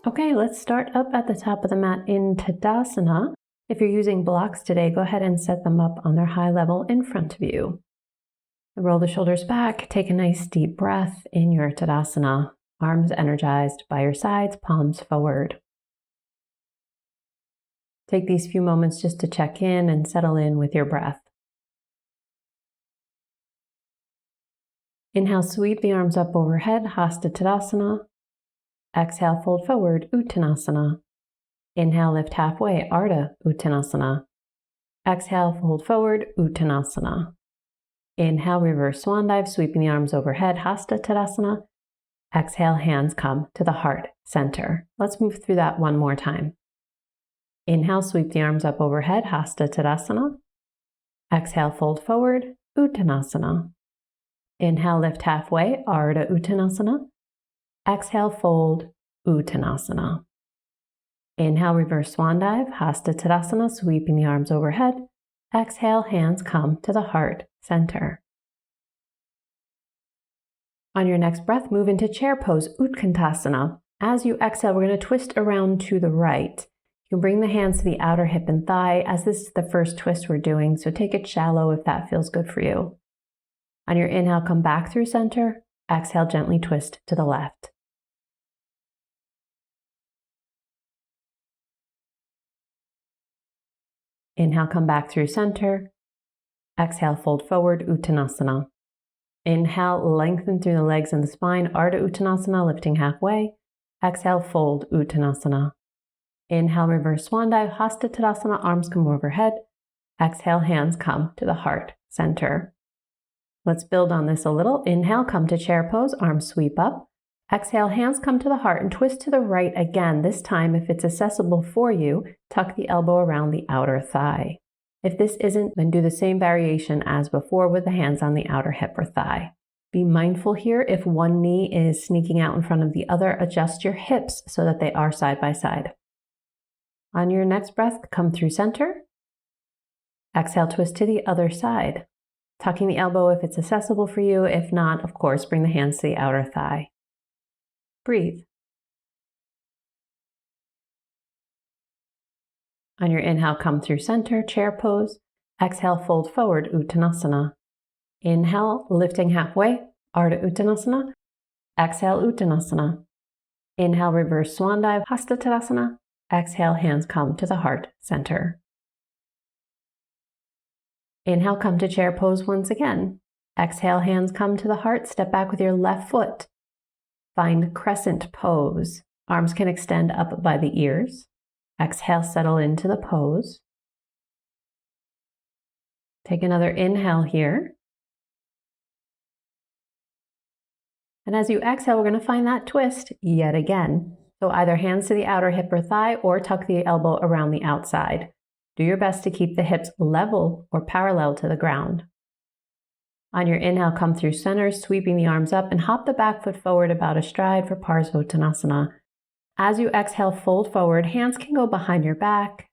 Okay, let's start up at the top of the mat in Tadasana. If you're using blocks today, go ahead and set them up on their high level in front of you. Roll the shoulders back, take a nice deep breath in your Tadasana. Arms energized by your sides, palms forward. Take these few moments just to check in and settle in with your breath. Inhale, sweep the arms up overhead, Hasta Tadasana. Exhale, fold forward, Uttanasana. Inhale, lift halfway, Ardha Uttanasana. Exhale, fold forward, Uttanasana. Inhale, reverse swan dive, sweeping the arms overhead, Hasta Tadasana. Exhale, hands come to the heart center. Let's move through that one more time. Inhale, sweep the arms up overhead, Hasta Tadasana. Exhale, fold forward, Uttanasana. Inhale, lift halfway, Ardha Uttanasana. Exhale, fold, Uttanasana. Inhale, reverse swan dive, Hasta Tadasana, sweeping the arms overhead. Exhale, hands come to the heart center. On your next breath, move into chair pose, Utkantasana. As you exhale, we're going to twist around to the right. You can bring the hands to the outer hip and thigh, as this is the first twist we're doing, so take it shallow if that feels good for you. On your inhale, come back through center. Exhale, gently twist to the left. Inhale, come back through center. Exhale, fold forward, Uttanasana. Inhale, lengthen through the legs and the spine, Ardha Uttanasana, lifting halfway. Exhale, fold, Uttanasana. Inhale, reverse swan dive, Hasta Tadasana, arms come overhead. Exhale, hands come to the heart center. Let's build on this a little. Inhale, come to chair pose, arms sweep up. Exhale, hands come to the heart and twist to the right again. This time, if it's accessible for you, tuck the elbow around the outer thigh. If this isn't, then do the same variation as before with the hands on the outer hip or thigh. Be mindful here, if one knee is sneaking out in front of the other, adjust your hips so that they are side by side. On your next breath, come through center. Exhale, twist to the other side. Tucking the elbow if it's accessible for you. If not, of course, bring the hands to the outer thigh. Breathe. On your inhale, come through center, chair pose. Exhale, fold forward, Uttanasana. Inhale, lifting halfway, Ardha Uttanasana. Exhale, Uttanasana. Inhale, reverse swan dive, Hasta Tadasana. Exhale, hands come to the heart center. Inhale, come to chair pose once again. Exhale, hands come to the heart, step back with your left foot. Find crescent pose. Arms can extend up by the ears. Exhale, settle into the pose. Take another inhale here. And as you exhale, we're going to find that twist yet again. So either hands to the outer hip or thigh, or tuck the elbow around the outside. Do your best to keep the hips level or parallel to the ground. On your inhale, come through center, sweeping the arms up and hop the back foot forward about a stride for Parsvottanasana. As you exhale, fold forward. Hands can go behind your back,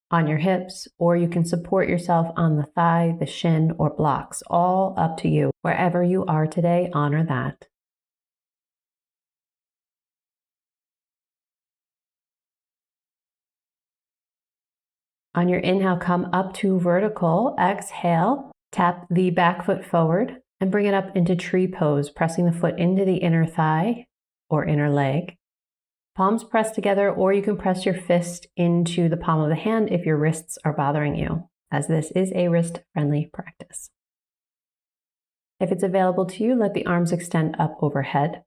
on your hips, or you can support yourself on the thigh, the shin, or blocks. All up to you. Wherever you are today, honor that. On your inhale, come up to vertical. Exhale, tap the back foot forward and bring it up into tree pose, pressing the foot into the inner thigh or inner leg. Palms pressed together, or you can press your fist into the palm of the hand if your wrists are bothering you, as this is a wrist-friendly practice. If it's available to you, let the arms extend up overhead.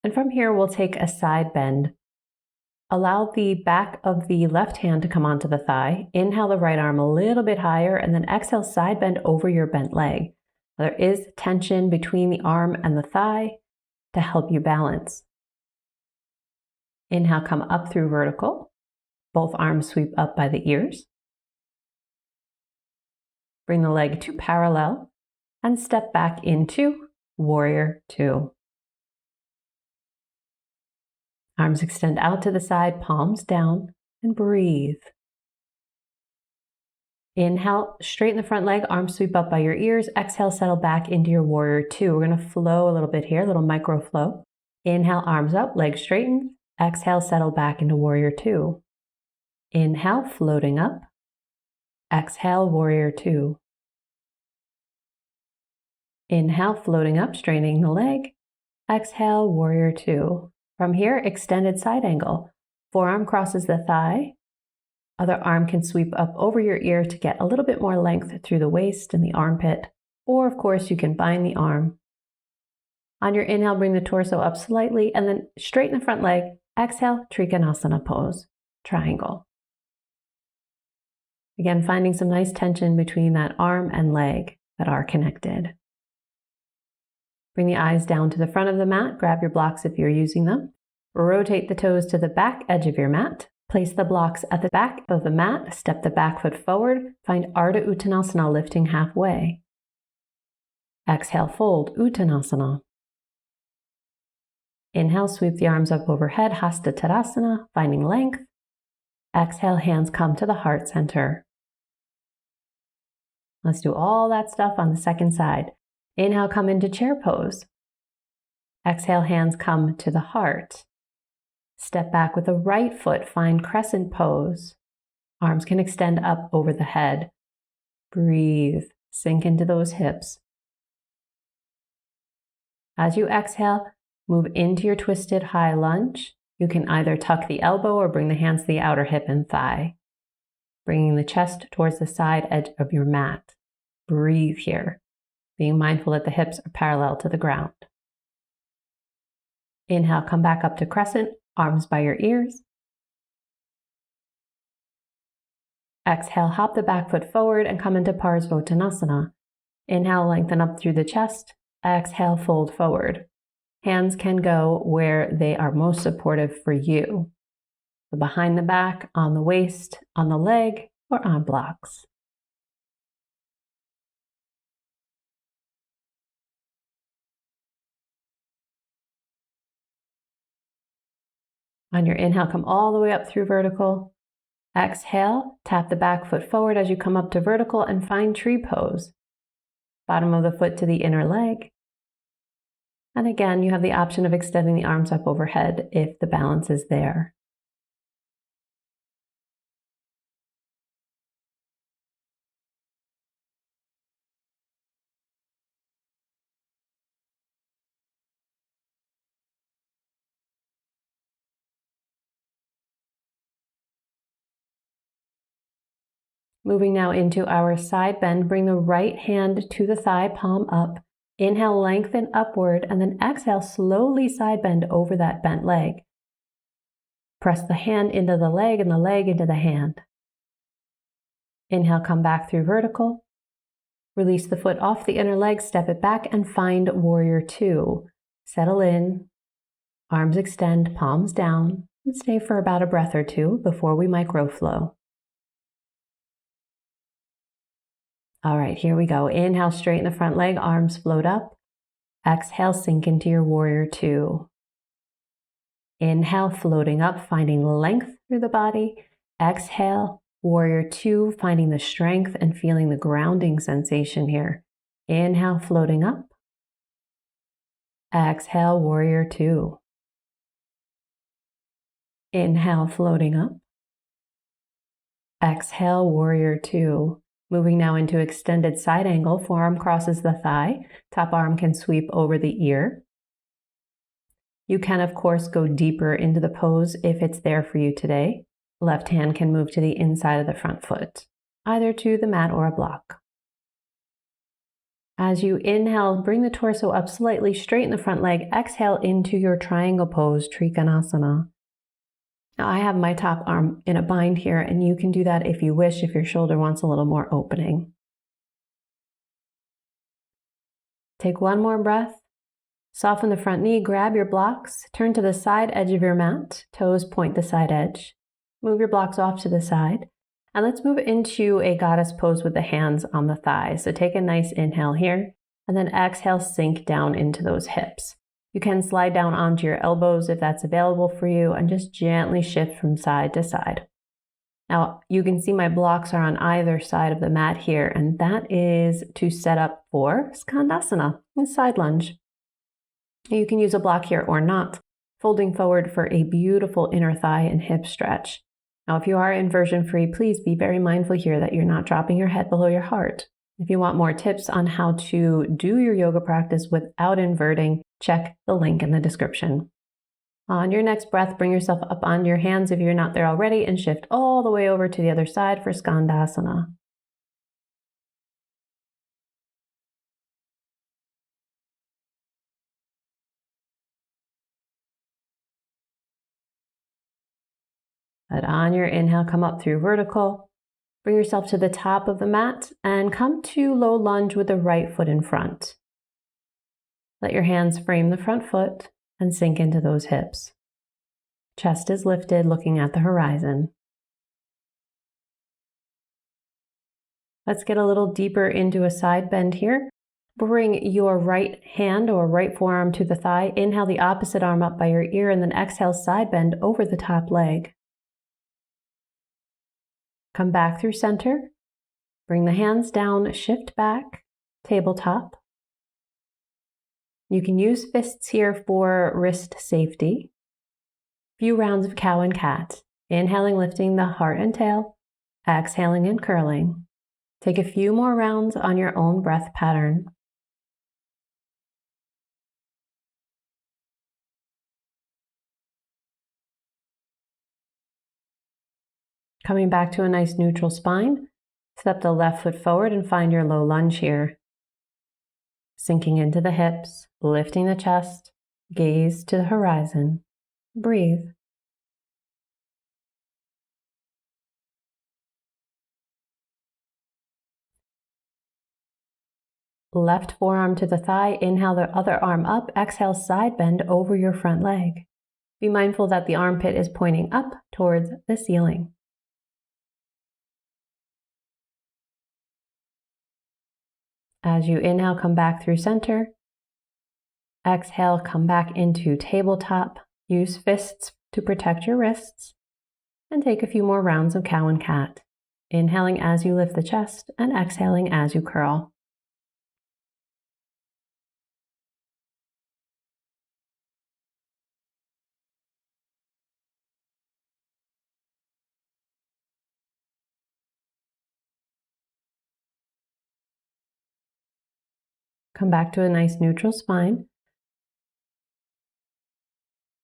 And from here, we'll take a side bend. Allow the back of the left hand to come onto the thigh. Inhale the right arm a little bit higher, and then exhale, side bend over your bent leg. There is tension between the arm and the thigh to help you balance. Inhale, come up through vertical. Both arms sweep up by the ears. Bring the leg to parallel and step back into Warrior Two. Arms extend out to the side, palms down, and breathe. Inhale, straighten the front leg, arms sweep up by your ears. Exhale, settle back into your Warrior Two. We're going to flow a little bit here, a little micro flow. Inhale, arms up, legs straighten. Exhale, settle back into Warrior Two. Inhale, floating up. Exhale, Warrior Two. Inhale, floating up, straightening the leg. Exhale, Warrior Two. From here, extended side angle. Forearm crosses the thigh. Other arm can sweep up over your ear to get a little bit more length through the waist and the armpit. Or, of course, you can bind the arm. On your inhale, bring the torso up slightly and then straighten the front leg. Exhale, Trikonasana pose, triangle. Again, finding some nice tension between that arm and leg that are connected. Bring the eyes down to the front of the mat. Grab your blocks if you're using them. Rotate the toes to the back edge of your mat. Place the blocks at the back of the mat. Step the back foot forward. Find Ardha Uttanasana, lifting halfway. Exhale, fold, Uttanasana. Inhale, sweep the arms up overhead, Hasta Tadasana, finding length. Exhale, hands come to the heart center. Let's do all that stuff on the second side. Inhale, come into chair pose. Exhale, hands come to the heart. Step back with the right foot, find crescent pose. Arms can extend up over the head. Breathe, sink into those hips. As you exhale, move into your twisted high lunge. You can either tuck the elbow or bring the hands to the outer hip and thigh, bringing the chest towards the side edge of your mat. Breathe here, being mindful that the hips are parallel to the ground. Inhale, come back up to crescent, arms by your ears. Exhale, hop the back foot forward and come into Parsvottanasana. Inhale, lengthen up through the chest. Exhale, fold forward. Hands can go where they are most supportive for you. So behind the back, on the waist, on the leg, or on blocks. On your inhale, come all the way up through vertical. Exhale, tap the back foot forward as you come up to vertical and find tree pose. Bottom of the foot to the inner leg. And again, you have the option of extending the arms up overhead if the balance is there. Moving now into our side bend, bring the right hand to the thigh, palm up. Inhale, lengthen upward, and then exhale, slowly side bend over that bent leg. Press the hand into the leg and the leg into the hand. Inhale, come back through vertical. Release the foot off the inner leg, step it back, and find Warrior Two. Settle in, arms extend, palms down, and stay for about a breath or two before we microflow. All right, here we go. Inhale, straighten the front leg, arms float up. Exhale, sink into your Warrior Two. Inhale, floating up, finding length through the body. Exhale, Warrior Two, finding the strength and feeling the grounding sensation here. Inhale, floating up. Exhale, Warrior Two. Inhale, floating up. Exhale, Warrior Two. Moving now into extended side angle, forearm crosses the thigh, top arm can sweep over the ear. You can, of course, go deeper into the pose if it's there for you today. Left hand can move to the inside of the front foot, either to the mat or a block. As you inhale, bring the torso up slightly, straighten the front leg, exhale into your triangle pose, Trikonasana. Now I have my top arm in a bind here, and you can do that if you wish, if your shoulder wants a little more opening. Take one more breath. Soften the front knee, grab your blocks, turn to the side edge of your mat, toes point the side edge. Move your blocks off to the side, and let's move into a goddess pose with the hands on the thighs. So take a nice inhale here, and then exhale, sink down into those hips. You can slide down onto your elbows if that's available for you, and just gently shift from side to side. Now, you can see my blocks are on either side of the mat here, and that is to set up for Skandasana, a side lunge. You can use a block here or not, folding forward for a beautiful inner thigh and hip stretch. Now, if you are inversion free, please be very mindful here that you're not dropping your head below your heart. If you want more tips on how to do your yoga practice without inverting, check the link in the description. On your next breath, bring yourself up on your hands if you're not there already and shift all the way over to the other side for Skandasana. But on your inhale, come up through vertical. Bring yourself to the top of the mat and come to low lunge with the right foot in front. Let your hands frame the front foot and sink into those hips. Chest is lifted, looking at the horizon. Let's get a little deeper into a side bend here. Bring your right hand or right forearm to the thigh. Inhale the opposite arm up by your ear and then exhale side bend over the top leg. Come back through center. Bring the hands down, shift back, tabletop. You can use fists here for wrist safety. Few rounds of cow and cat. Inhaling, lifting the heart and tail. Exhaling and curling. Take a few more rounds on your own breath pattern. Coming back to a nice neutral spine. Step the left foot forward and find your low lunge here. Sinking into the hips, lifting the chest, gaze to the horizon. Breathe. Left forearm to the thigh, inhale the other arm up, exhale side bend over your front leg. Be mindful that the armpit is pointing up towards the ceiling. As you inhale, come back through center. Exhale, come back into tabletop. Use fists to protect your wrists. And take a few more rounds of cow and cat. Inhaling as you lift the chest and exhaling as you curl. Come back to a nice neutral spine.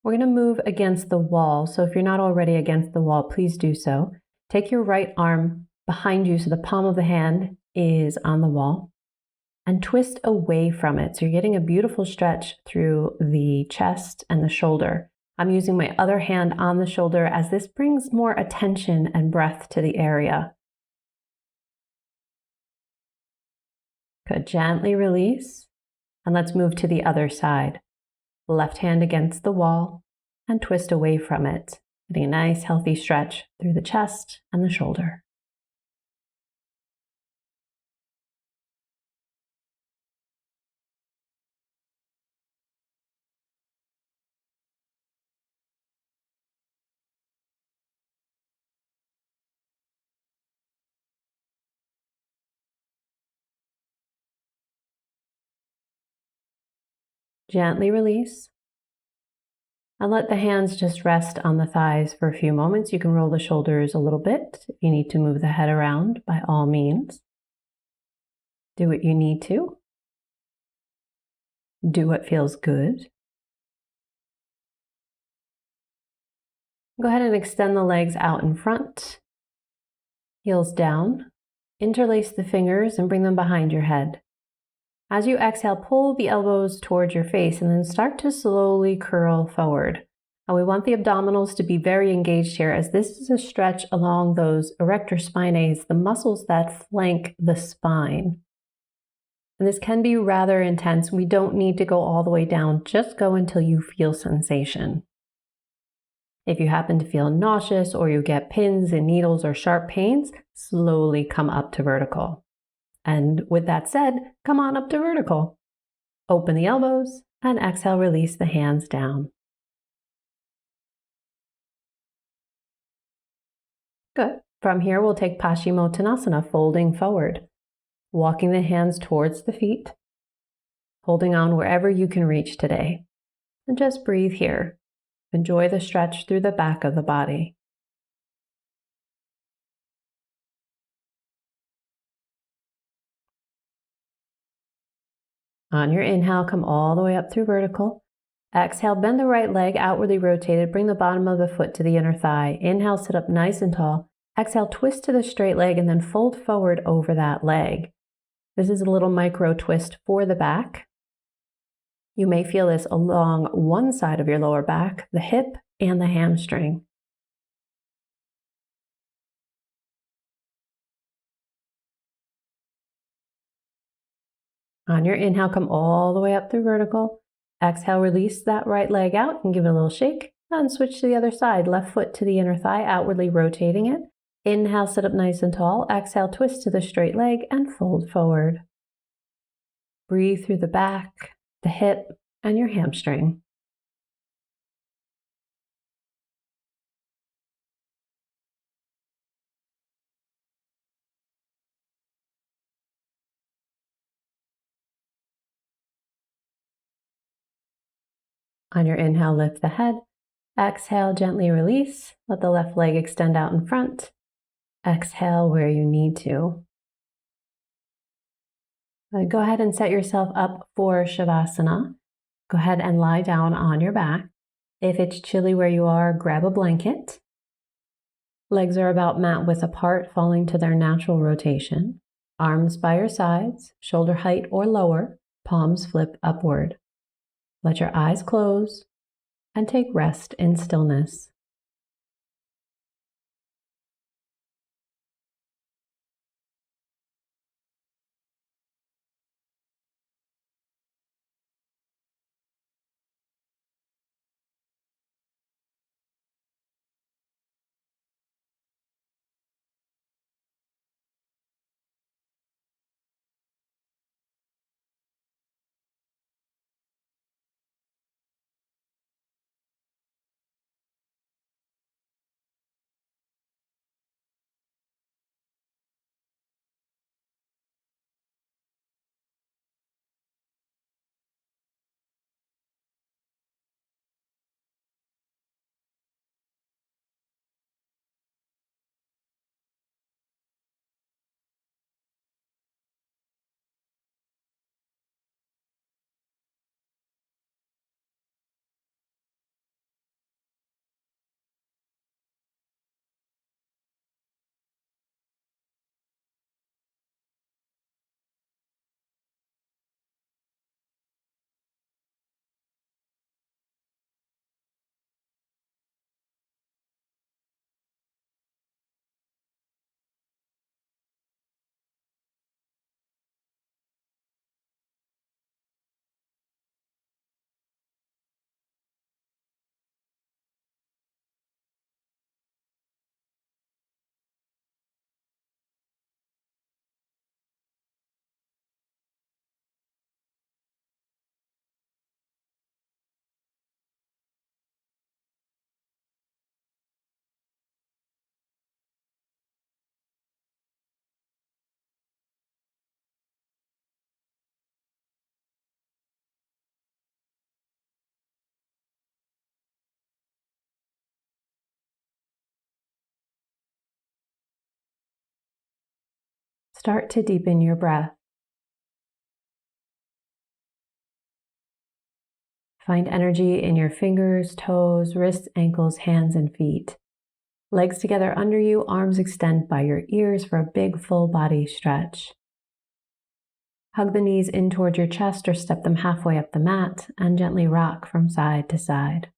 We're going to move against the wall. So if you're not already against the wall, please do so. Take your right arm behind you so the palm of the hand is on the wall and twist away from it. So you're getting a beautiful stretch through the chest and the shoulder. I'm using my other hand on the shoulder as this brings more attention and breath to the area. Good. Gently release. And let's move to the other side. Left hand against the wall and twist away from it. Getting a nice healthy stretch through the chest and the shoulder. Gently release. And let the hands just rest on the thighs for a few moments. You can roll the shoulders a little bit. If you need to move the head around, by all means. Do what you need to. Do what feels good. Go ahead and extend the legs out in front. Heels down. Interlace the fingers and bring them behind your head. As you exhale, pull the elbows towards your face and then start to slowly curl forward. And we want the abdominals to be very engaged here as this is a stretch along those erector spinae, the muscles that flank the spine. And this can be rather intense. We don't need to go all the way down, just go until you feel sensation. If you happen to feel nauseous or you get pins and needles or sharp pains, slowly come up to vertical. And with that said, come on up to vertical. Open the elbows and exhale, release the hands down. Good. From here, we'll take Paschimottanasana, folding forward, walking the hands towards the feet, holding on wherever you can reach today. and just breathe here. Enjoy the stretch through the back of the body. On your inhale, come all the way up through vertical. Exhale, bend the right leg outwardly rotated. Bring the bottom of the foot to the inner thigh. Inhale, sit up nice and tall. Exhale, twist to the straight leg and then fold forward over that leg. This is a little micro twist for the back. You may feel this along one side of your lower back, the hip and the hamstring. On your inhale, come all the way up through vertical. Exhale, release that right leg out and give it a little shake. And switch to the other side, left foot to the inner thigh, outwardly rotating it. Inhale, sit up nice and tall. Exhale, twist to the straight leg and fold forward. Breathe through the back, the hip, and your hamstring. On your inhale, lift the head. Exhale, gently release. Let the left leg extend out in front. Exhale where you need to. Go ahead and set yourself up for Shavasana. Go ahead and lie down on your back. If it's chilly where you are, grab a blanket. Legs are about mat width apart, falling to their natural rotation. Arms by your sides, shoulder height or lower, palms flip upward. Let your eyes close and take rest in stillness. Start to deepen your breath. Find energy in your fingers, toes, wrists, ankles, hands, and feet. Legs together under you, arms extend by your ears for a big full body stretch. Hug the knees in toward your chest or step them halfway up the mat and gently rock from side to side.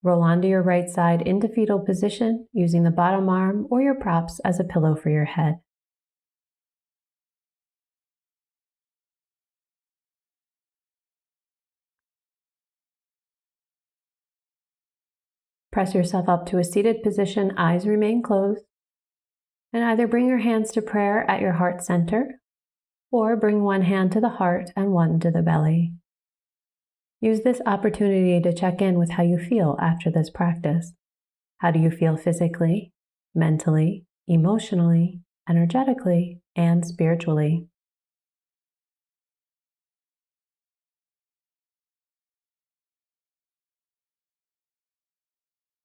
Roll onto your right side into fetal position, using the bottom arm or your props as a pillow for your head. Press yourself up to a seated position, eyes remain closed, and either bring your hands to prayer at your heart center, or bring one hand to the heart and one to the belly. Use this opportunity to check in with how you feel after this practice. How do you feel physically, mentally, emotionally, energetically, and spiritually?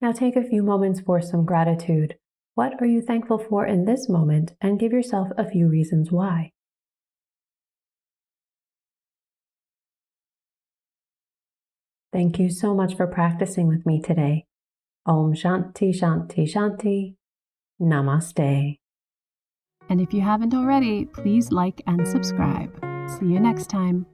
Now take a few moments for some gratitude. What are you thankful for in this moment? And give yourself a few reasons why. Thank you so much for practicing with me today. Om Shanti Shanti Shanti. Namaste. And if you haven't already, please like and subscribe. See you next time.